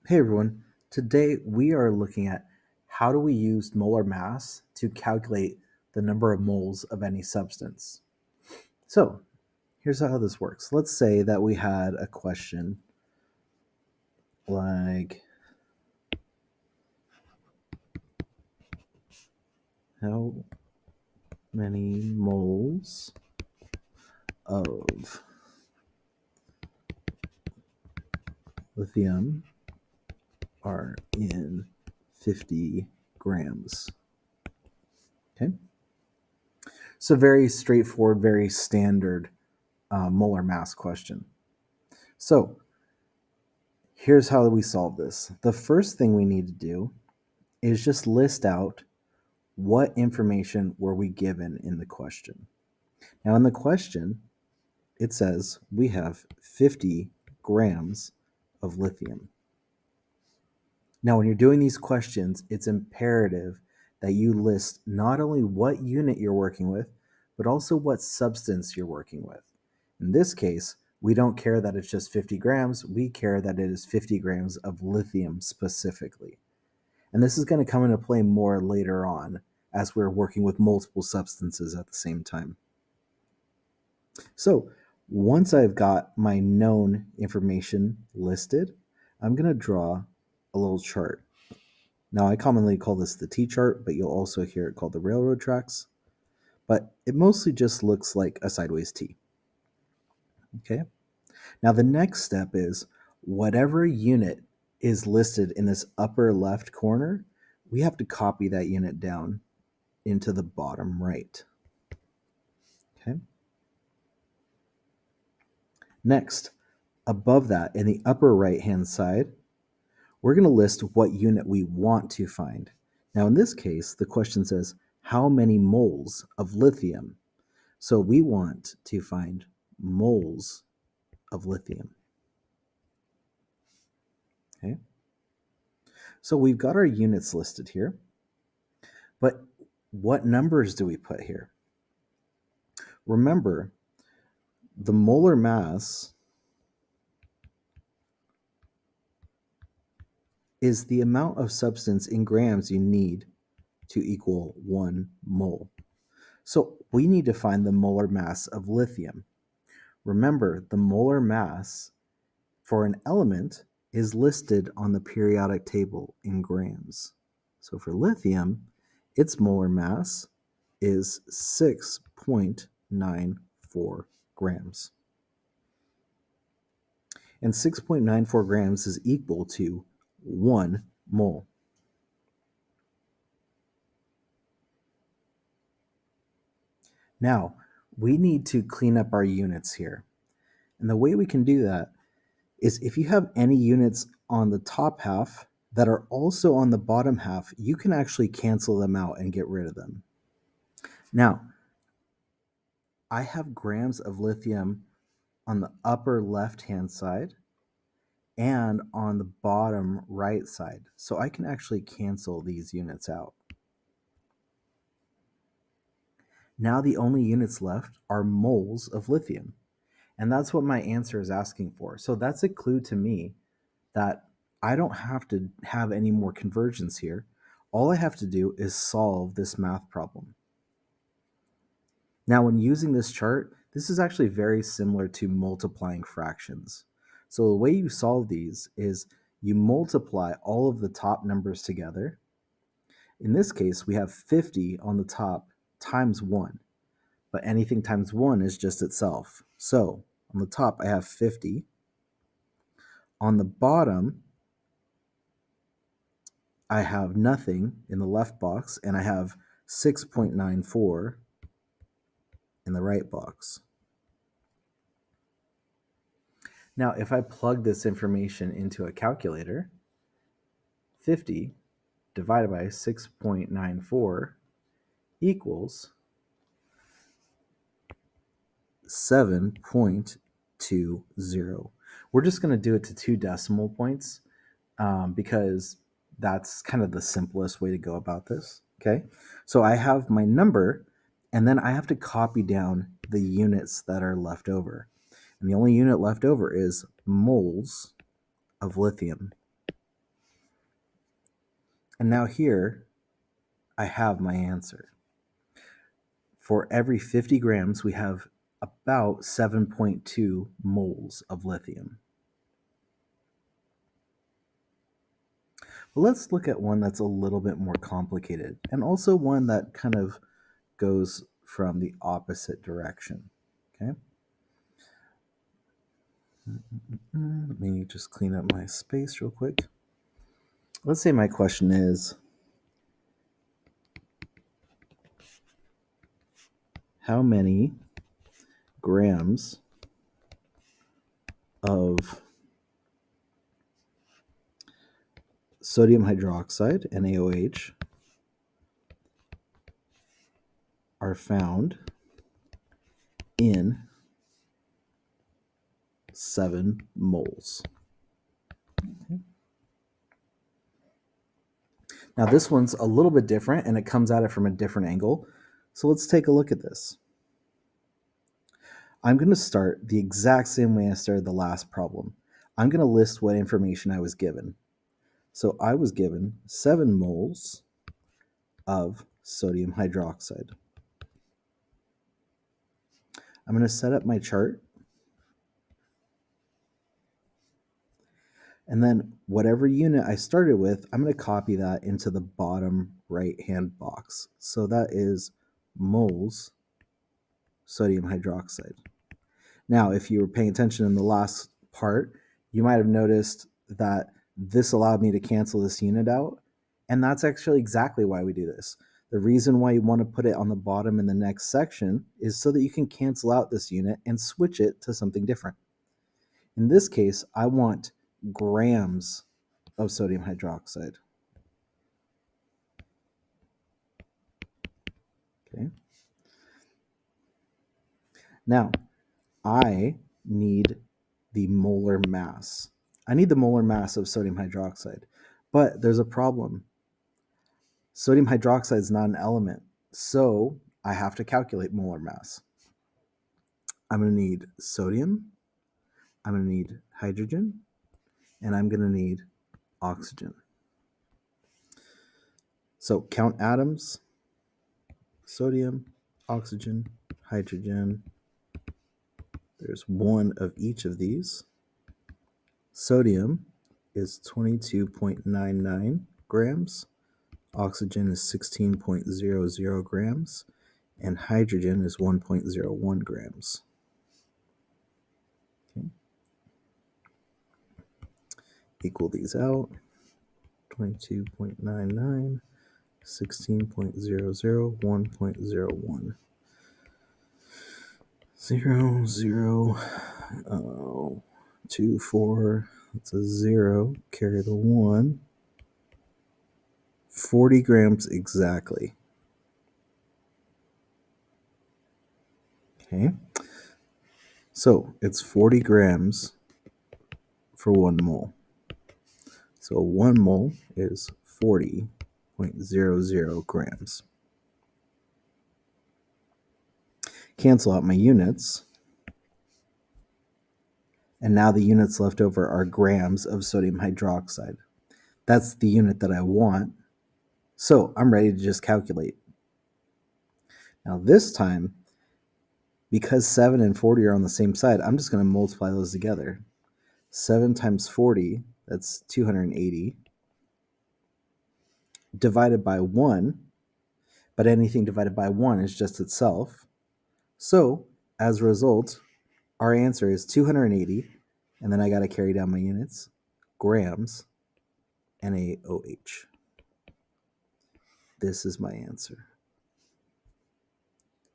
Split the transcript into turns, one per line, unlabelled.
Hey everyone, today we are looking at how do we use molar mass to calculate the number of moles of any substance. So here's how this works. Let's say that we had a question like, how many moles of lithium are in 50 grams? Okay, so very straightforward, very standard molar mass question. So here's how we solve this. The first thing we need to do is just list out what information were we given in the question. Now, in the question, it says we have 50 grams of lithium. Now, when you're doing these questions, it's imperative that you list not only what unit you're working with, but also what substance you're working with. In this case, we don't care that it's just 50 grams, we care that it is 50 grams of lithium specifically. And this is going to come into play more later on as we're working with multiple substances at the same time. So once I've got my known information listed, I'm going to draw a little chart. Now, I commonly call this the T-chart, but you'll also hear it called the railroad tracks. But it mostly just looks like a sideways T. Okay? Now, the next step is whatever unit is listed in this upper left corner, we have to copy that unit down into the bottom right. Okay. Next, above that, in the upper right-hand side, we're going to list what unit we want to find. Now, in this case, the question says, how many moles of lithium? So we want to find moles of lithium. Okay. So we've got our units listed here, but what numbers do we put here? Remember, the molar mass is the amount of substance in grams you need to equal 1 mole. So we need to find the molar mass of lithium. Remember, the molar mass for an element is listed on the periodic table in grams. So for lithium, its molar mass is 6.94 grams. And 6.94 grams is equal to 1 mole. Now, we need to clean up our units here. And the way we can do that is if you have any units on the top half that are also on the bottom half, you can actually cancel them out and get rid of them. Now, I have grams of lithium on the upper left-hand side and on the bottom right side. So I can actually cancel these units out. Now the only units left are moles of lithium. And that's what my answer is asking for. So that's a clue to me that I don't have to have any more conversions here. All I have to do is solve this math problem. Now, when using this chart, this is actually very similar to multiplying fractions. So the way you solve these is you multiply all of the top numbers together. In this case, we have 50 on the top times 1, but anything times 1 is just itself. So on the top, I have 50. On the bottom, I have nothing in the left box, and I have 6.94 in the right box. Now, if I plug this information into a calculator, 50 divided by 6.94 equals 7.20. We're just going to do it to 2 decimal points because that's kind of the simplest way to go about this. Okay, so I have my number, and then I have to copy down the units that are left over. And the only unit left over is moles of lithium. And now here, I have my answer. For every 50 grams, we have about 7.2 moles of lithium. But let's look at one that's a little bit more complicated, and also one that kind of goes from the opposite direction. Okay. Let me just clean up my space real quick. Let's say my question is, how many grams of sodium hydroxide, NaOH, are found in 7 moles? Okay. Now this one's a little bit different and it comes at it from a different angle. So let's take a look at this. I'm going to start the exact same way I started the last problem. I'm going to list what information I was given. So I was given 7 moles of sodium hydroxide. I'm going to set up my chart. And then whatever unit I started with, I'm going to copy that into the bottom right-hand box. So that is moles sodium hydroxide. Now, if you were paying attention in the last part, you might have noticed that this allowed me to cancel this unit out. And that's actually exactly why we do this. The reason why you want to put it on the bottom in the next section is so that you can cancel out this unit and switch it to something different. In this case, I want grams of sodium hydroxide. Okay. Now, I need the molar mass. I need the molar mass of sodium hydroxide, but there's a problem. Sodium hydroxide is not an element, so I have to calculate molar mass. I'm going to need sodium, I'm going to need hydrogen, and I'm going to need oxygen. So count atoms: sodium, oxygen, hydrogen. There's 1 of each of these. Sodium is 22.99 grams. Oxygen is 16.00 grams. And hydrogen is 1.01 grams. Okay. Equal these out. 22.99, 16.00, 1.01. 0, 0, 2, 4, that's a 0, carry the 1. 40 grams exactly. Okay, so it's 40 grams for 1 mole. So 1 mole is 40.00 grams. Cancel out my units. And now the units left over are grams of sodium hydroxide. That's the unit that I want. So I'm ready to just calculate. Now this time, because 7 and 40 are on the same side, I'm just going to multiply those together. 7 times 40, that's 280, divided by 1, but anything divided by 1 is just itself. So as a result, our answer is 280, and then I got to carry down my units, grams, NaOH. This is my answer.